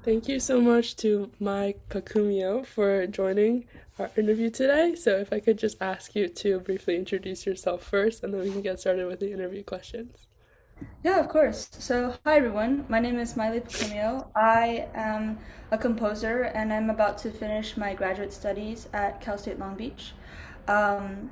Thank you so much to Maile Pacumio for joining our interview today. So, if I could just ask you to briefly introduce yourself first, and then we can get started with the interview questions. Yeah, of course. So, hi everyone. My name is Maile Pacumio. I am a composer and I'm about to finish my graduate studies at Cal State Long Beach. Um,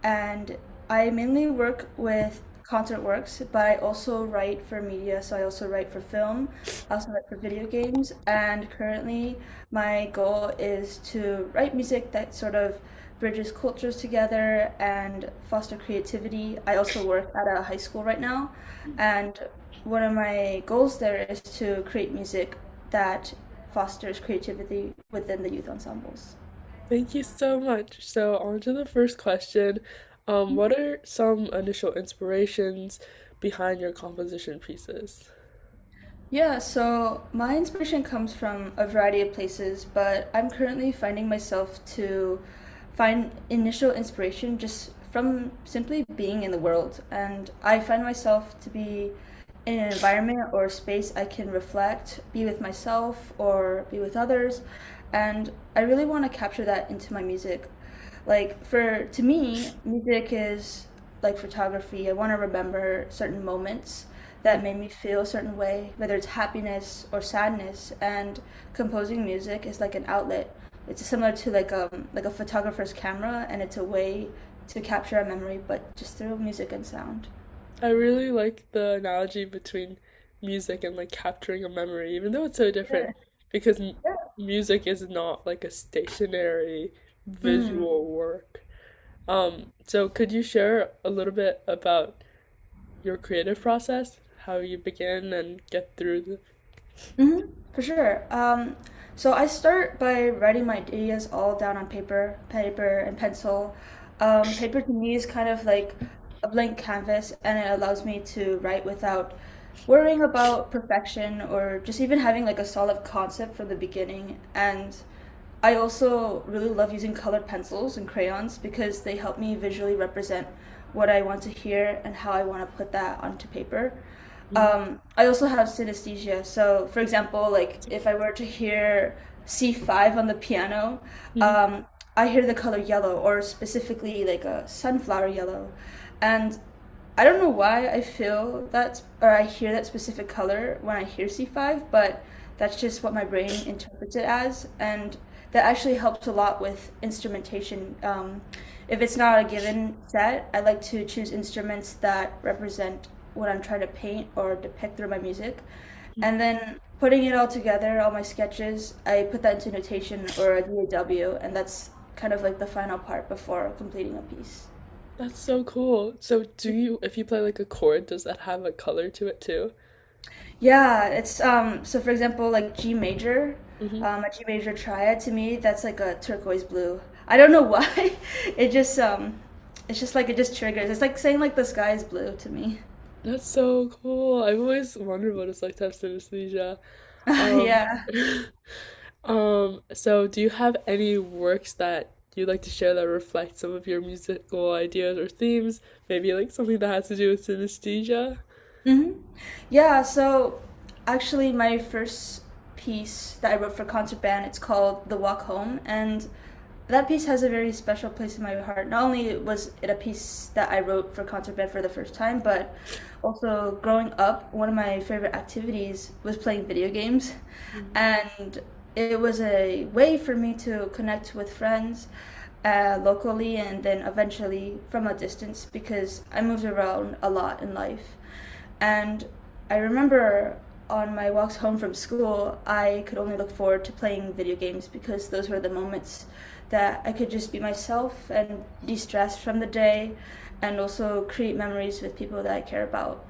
and I mainly work with concert works, but I also write for media. So, I also write for film, I also write for video games. And currently, my goal is to write music that sort of bridges cultures together and foster creativity. I also work at a high school right now. And one of my goals there is to create music that fosters creativity within the youth ensembles. Thank you so much. So, on to the first question. What are some initial inspirations behind your composition pieces? Yeah, so my inspiration comes from a variety of places, but I'm currently finding myself to find initial inspiration just from simply being in the world. And I find myself to be in an environment or space I can reflect, be with myself or be with others. And I really want to capture that into my music. Like for to me, music is like photography. I want to remember certain moments that made me feel a certain way, whether it's happiness or sadness. And composing music is like an outlet. It's similar to like a photographer's camera, and it's a way to capture a memory, but just through music and sound. I really like the analogy between music and like capturing a memory, even though it's so different, Yeah. because Yeah. music is not like a stationary Mm. visual work. So could you share a little bit about your creative process, how you begin and get through the. For sure. So I start by writing my ideas all down on paper and pencil. Paper to me is kind of like a blank canvas, and it allows me to write without worrying about perfection or just even having like a solid concept from the beginning. And I also really love using colored pencils and crayons because they help me visually represent what I want to hear and how I want to put that onto paper. I also have synesthesia. So, for example, like if I were to hear C5 on the piano, Mhm. um, I hear the color yellow, or specifically like a sunflower yellow. And I don't know why I feel that, or I hear that specific color when I hear C5, but that's just what my brain interprets it as. And that actually helps a lot with instrumentation. If it's not a given set, I like to choose instruments that represent what I'm trying to paint or depict through my music. And then putting it all together, all my sketches, I put that into notation or a DAW, and that's kind of like the final part before completing a piece. That's so cool. So do you, if you play like a chord, does that have a color to it too? Yeah, it's so for example, like G major, Hmm. a G major triad to me, that's like a turquoise blue. I don't know why. It just it's just like it just triggers. It's like saying like the sky is blue to me. That's so cool. I've always wondered what it's like to have synesthesia. Um, Yeah. so do you have any works that you'd like to share that reflect some of your musical ideas or themes? Maybe like something that has to do with synesthesia? hmm Yeah, so actually my first piece that I wrote for concert band, it's called The Walk Home, and that piece has a very special place in my heart. Not only was it a piece that I wrote for concert band for the first time, but also growing up, one of my favorite activities was playing video games. And it was a way for me to connect with friends locally and then eventually from a distance because I moved around a lot in life. And I remember on my walks home from school, I could only look forward to playing video games because those were the moments that I could just be myself and de stress from the day and also create memories with people that I care about.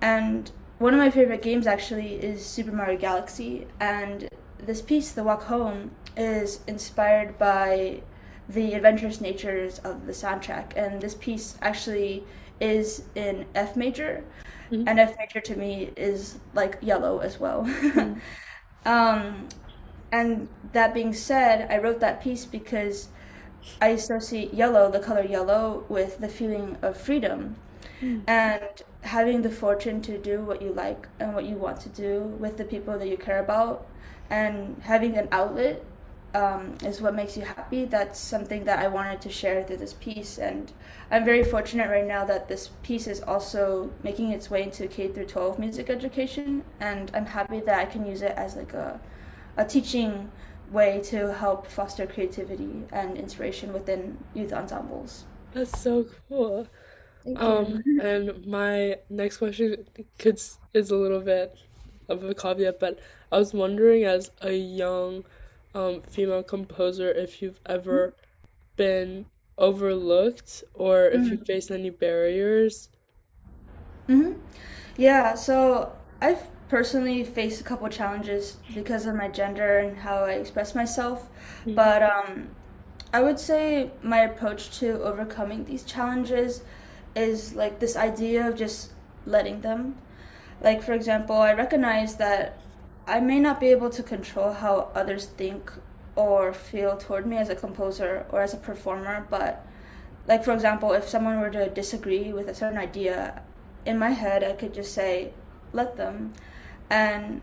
And one of my favorite games actually is Super Mario Galaxy. And this piece, The Walk Home, is inspired by the adventurous natures of the soundtrack. And this piece actually is in F major. Hmm. And F major to me is like yellow as well. Hmm. um, and that being said, I wrote that piece because I associate yellow, the color yellow, with the feeling of freedom. Mm. and having the fortune to do what you like and what you want to do with the people that you care about, and having an outlet is what makes you happy. That's something that I wanted to share through this piece, and I'm very fortunate right now that this piece is also making its way into K through 12 music education, and I'm happy that I can use it as like a teaching way to help foster creativity and inspiration within youth ensembles. That's so cool. Thank you. And my next question is a little bit of a caveat, but I was wondering, as a young female composer, if you've ever been overlooked or if you Mhm. faced any barriers. Hmm. Yeah, so I've personally faced a couple challenges because of my gender and how I express myself, Mm. but I would say my approach to overcoming these challenges is like this idea of just letting them. Like, for example, I recognize that I may not be able to control how others think or feel toward me as a composer or as a performer, but like, for example, if someone were to disagree with a certain idea, in my head, I could just say, let them. And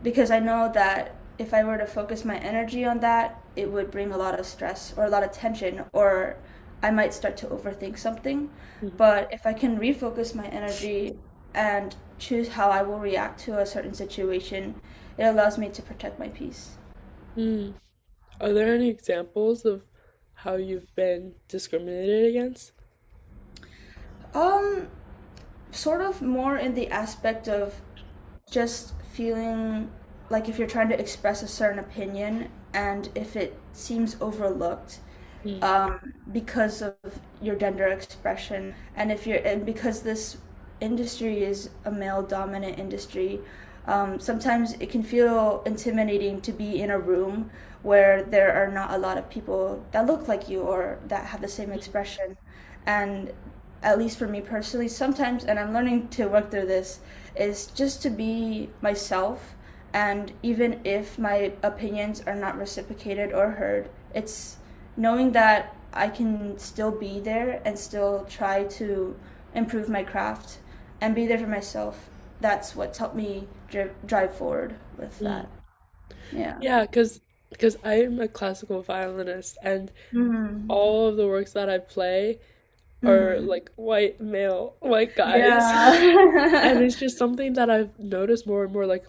because I know that if I were to focus my energy on that, it would bring a lot of stress or a lot of tension, or I might start to overthink something. But if I can refocus my energy and choose how I will react to a certain situation, it allows me to protect my peace. Mm. Are there any examples of how you've been discriminated against? Um, Sort of more in the aspect of just feeling like if you're trying to express a certain opinion and if it seems overlooked Mm. because of your gender expression, and if you're and because this industry is a male dominant industry, sometimes it can feel intimidating to be in a room where there are not a lot of people that look like you or that have the same expression. And at least for me personally, sometimes, and I'm learning to work through this, is just to be myself. And even if my opinions are not reciprocated or heard, it's knowing that I can still be there and still try to improve my craft and be there for myself. That's what's helped me drive forward with Mm. that. Yeah. Yeah, because I am a classical violinist, and Mm-hmm. all of the works that I play are Mm-hmm. like white guys. And Yeah. it's just something that I've noticed more and more. Like,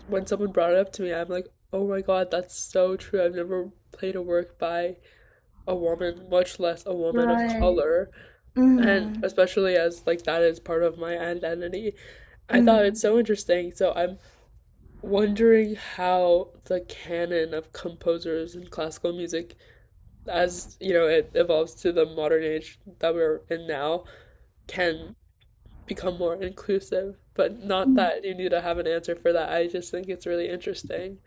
when someone brought it up to me, I'm like, oh my God, that's so true. I've never played a work by a woman, much less a woman of Right. color. And Mm-hmm. especially as like that is part of my identity. I thought Mm-hmm. it's so interesting. So I'm wondering how the canon of composers in classical music, as you know, it evolves to the modern age that we're in now, can become more inclusive. But not that you need to have an answer for that. I just think it's really interesting.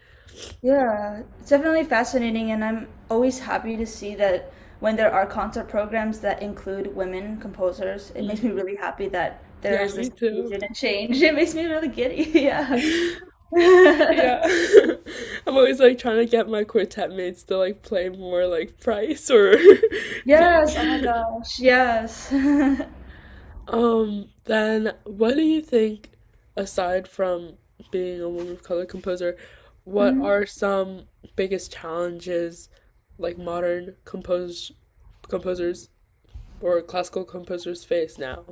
Yeah, it's definitely fascinating, and I'm always happy to see that when there are concert programs that include women composers, it makes Mm. me really happy that there Yeah, is this me too. inclusion and change. It makes me really giddy. Yeah. Yeah. I'm always like trying to get my quartet mates to like play more like Price or Yes, oh my Peak. gosh, yes. Then what do you think, aside from being a woman of color composer, what Mhm. are some biggest challenges like modern composers or classical composers face now?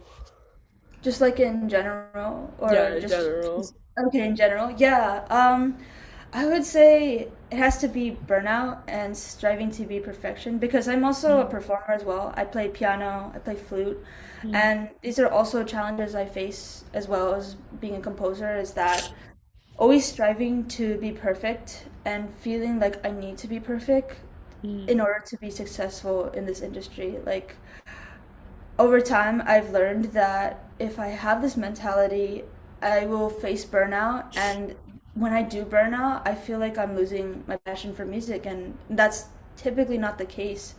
Just like in general, Yeah, or in just general. okay, in general, yeah. I would say it has to be burnout and striving to be perfection because I'm also a Mm, performer as well. I play piano, I play flute, mm, and these are also challenges I face as well as being a composer. Is that always striving to be perfect and feeling like I need to be perfect mm, in order to be successful in this industry. Like over time, I've learned that if I have this mentality, I will face burnout. And when I do burnout, I feel like I'm losing my passion for music. And that's typically not the case.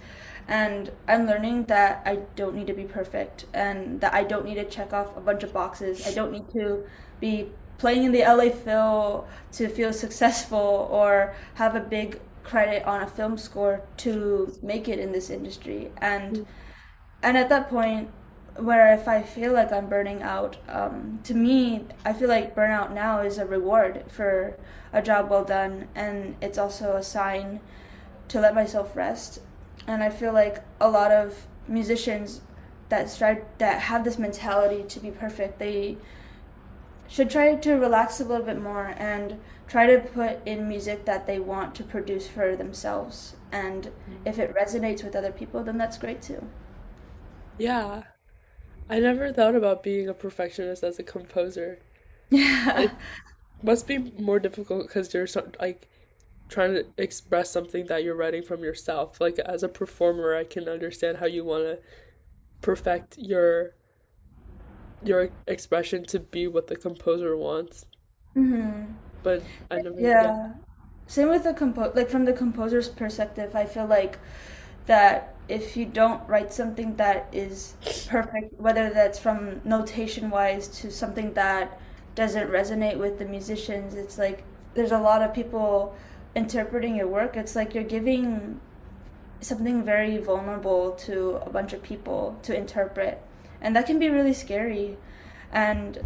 And I'm learning that I don't need to be perfect and that I don't need to check off a bunch of boxes. I don't need to be playing in the LA Phil to feel successful or have a big credit on a film score to make it in this industry. And mm, at that point, where if I feel like I'm burning out, to me, I feel like burnout now is a reward for a job well done, and it's also a sign to let myself rest. And I feel like a lot of musicians that have this mentality to be perfect, they should try to relax a little bit more and try to put in music that they want to produce for themselves. And if it resonates with other people, then that's great too. Yeah, I never thought about being a perfectionist as a composer. Yeah. It must be more difficult because you're like trying to express something that you're writing from yourself. Like as a performer, I can understand how you want to perfect your expression to be what the composer wants. Hmm. But I never, yeah. Yeah. Same with the like from the composer's perspective, I feel like that if you don't write something that is perfect, whether that's from notation wise to something that doesn't resonate with the musicians, it's like there's a lot of people interpreting your work. It's like you're giving something very vulnerable to a bunch of people to interpret. And that can be really scary. And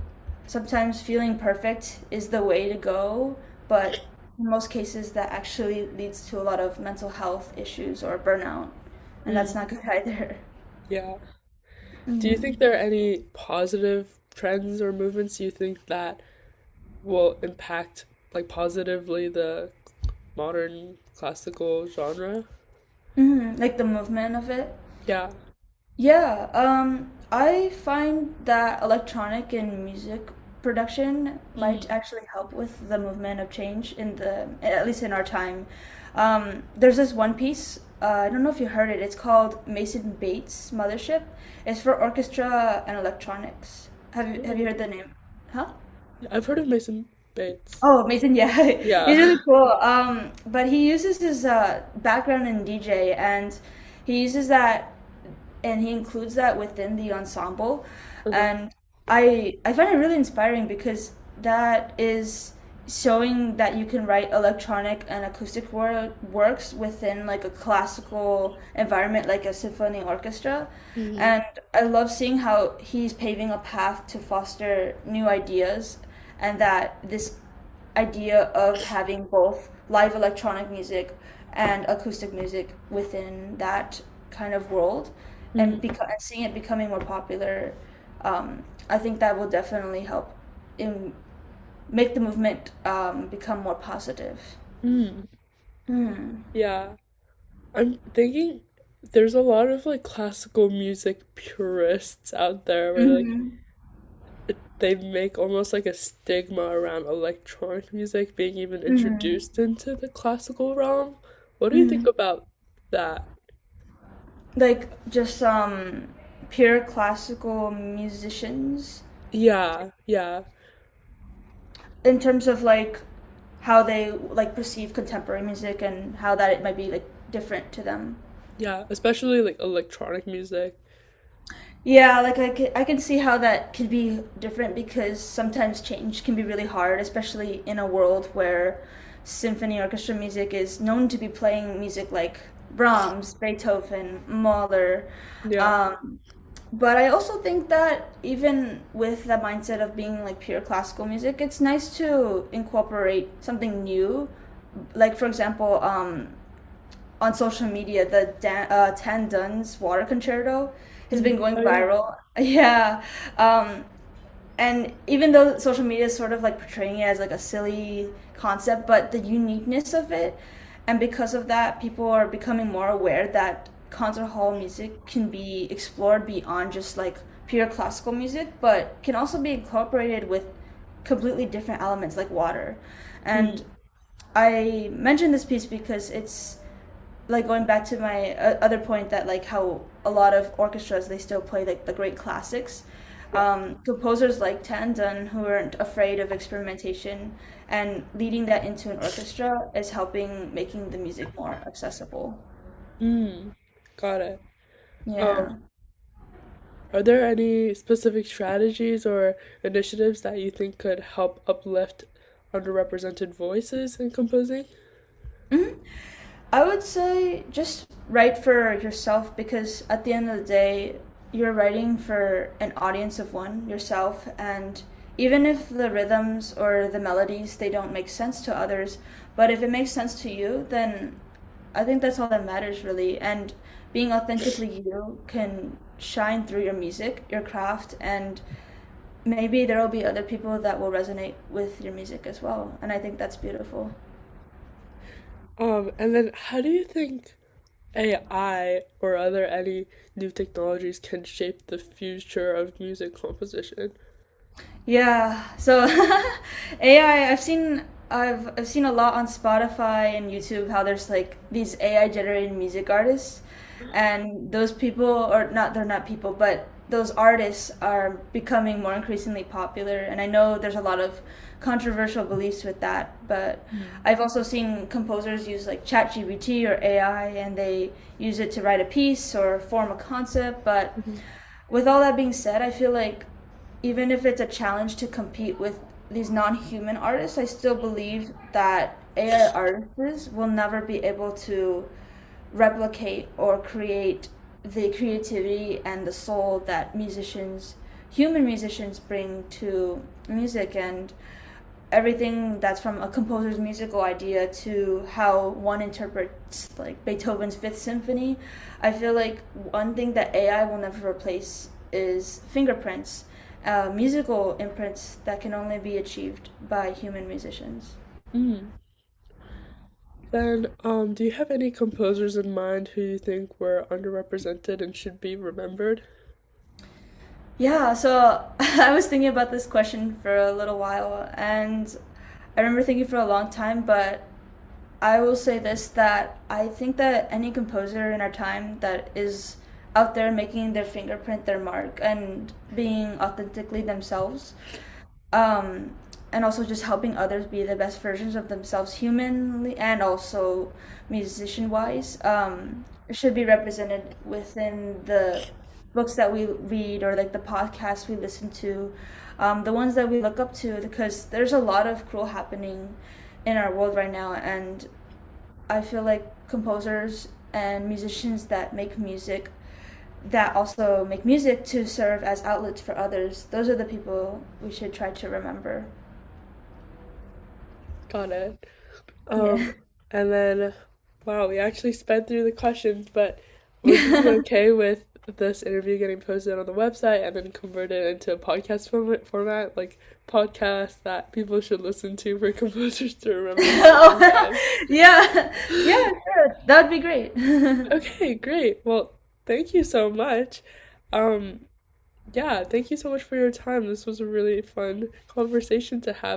sometimes feeling perfect is the way to go, but in most cases, that actually leads to a lot of mental health issues or burnout. And that's Mm, not good either. yeah. Do you think Hmm. there are any positive trends or movements you think that will impact like positively the modern classical genre? Hmm. Like the movement of it. Yeah. Yeah, I find that electronic and music production might Mm. actually help with the movement of change in at least in our time. There's this one piece, I don't know if you heard it, it's called Mason Bates Mothership. It's for orchestra and electronics. Have you Oh, heard the name? Huh? yeah, I've heard of Mason Bates. Oh, Mason, yeah, he's Yeah. really cool. But he uses his background in DJ, and he uses that and he includes that within the ensemble. Uh-huh. And I find it really inspiring because that is showing that you can write electronic and acoustic works within like a classical environment like a symphony orchestra. Mm. And I love seeing how he's paving a path to foster new ideas, and that this idea of having both live electronic music and acoustic music within that kind of world, and Mm. and seeing it becoming more popular, I think that will definitely help in make the movement become more positive. Mm. Mm. Yeah. I'm thinking there's a lot of like classical music purists out there where like Hmm. they make almost like a stigma around electronic music being even Hmm. introduced into the classical realm. What do you think Hmm. about that? Like just pure classical musicians Yeah, yeah, in terms of like how they like perceive contemporary music and how that it might be like different to them. yeah, especially like electronic music. Yeah, like I can see how that could be different because sometimes change can be really hard, especially in a world where symphony orchestra music is known to be playing music like Brahms, Beethoven, Mahler. Yeah. Um, but I also think that even with the mindset of being like pure classical music, it's nice to incorporate something new. Like for example, on social media, the Tan Dun's Water Concerto has been going Oh yeah. viral. Yeah. Um, and even though social media is sort of like portraying it as like a silly concept, but the uniqueness of it, and because of that, people are becoming more aware that concert hall music can be explored beyond just like pure classical music, but can also be incorporated with completely different elements like water. And Mm. I mentioned this piece because it's like going back to my other point that like how a lot of orchestras they still play like the great classics. Yeah. Composers like Tandon who aren't afraid of experimentation and leading that into an orchestra is helping making the music more accessible. Mm. Got it. Um, Yeah. are there any specific strategies or initiatives that you think could help uplift underrepresented voices in composing? Hmm. I would say just write for yourself because at the end of the day, you're writing for an audience of one, yourself, and even if the rhythms or the melodies they don't make sense to others, but if it makes sense to you, then I think that's all that matters really. And being authentically you can shine through your music, your craft, and maybe there will be other people that will resonate with your music as well. And I think that's beautiful. And then how do you think AI or other any new technologies can shape the future of music composition? Yeah, so AI, I've seen a lot on Spotify and YouTube how there's like these AI generated music artists, and those people, or not, they're not people, but those artists are becoming more increasingly popular. And I know there's a lot of controversial beliefs with that, but I've also seen composers use like ChatGPT or AI, and they use it to write a piece or form a concept. But Mhm. with all that being said, I feel like even if it's a challenge to compete with these non-human artists, I still believe that AI artists will never be able to replicate or create the creativity and the soul that human musicians bring to music, and everything that's from a composer's musical idea to how one interprets like Beethoven's Fifth Symphony. I feel like one thing that AI will never replace is fingerprints, musical imprints that can only be achieved by human musicians. Mm. Then, do you have any composers in mind who you think were underrepresented and should be remembered? Yeah, so I was thinking about this question for a little while, and I remember thinking for a long time, but I will say this, that I think that any composer in our time that is out there making their fingerprint their mark and being authentically themselves, um, and also just helping others be the best versions of themselves humanly and also musician wise, should be represented within the books that we read or like the podcasts we listen to, the ones that we look up to, because there's a lot of cruel happening in our world right now. And I feel like composers and musicians that make music, that also make music to serve as outlets for others, those are the people we should try to remember. Got it. Um, Yeah. and then, wow, we actually sped through the questions, but would you be okay with this interview getting posted on the website and then converted into a podcast format, like podcasts that people should listen to for composers to remember sometime? Yeah, yeah, sure. That would be great. Okay, great. Well, thank you so much. Um, yeah, thank you so much for your time. This was a really fun conversation to have.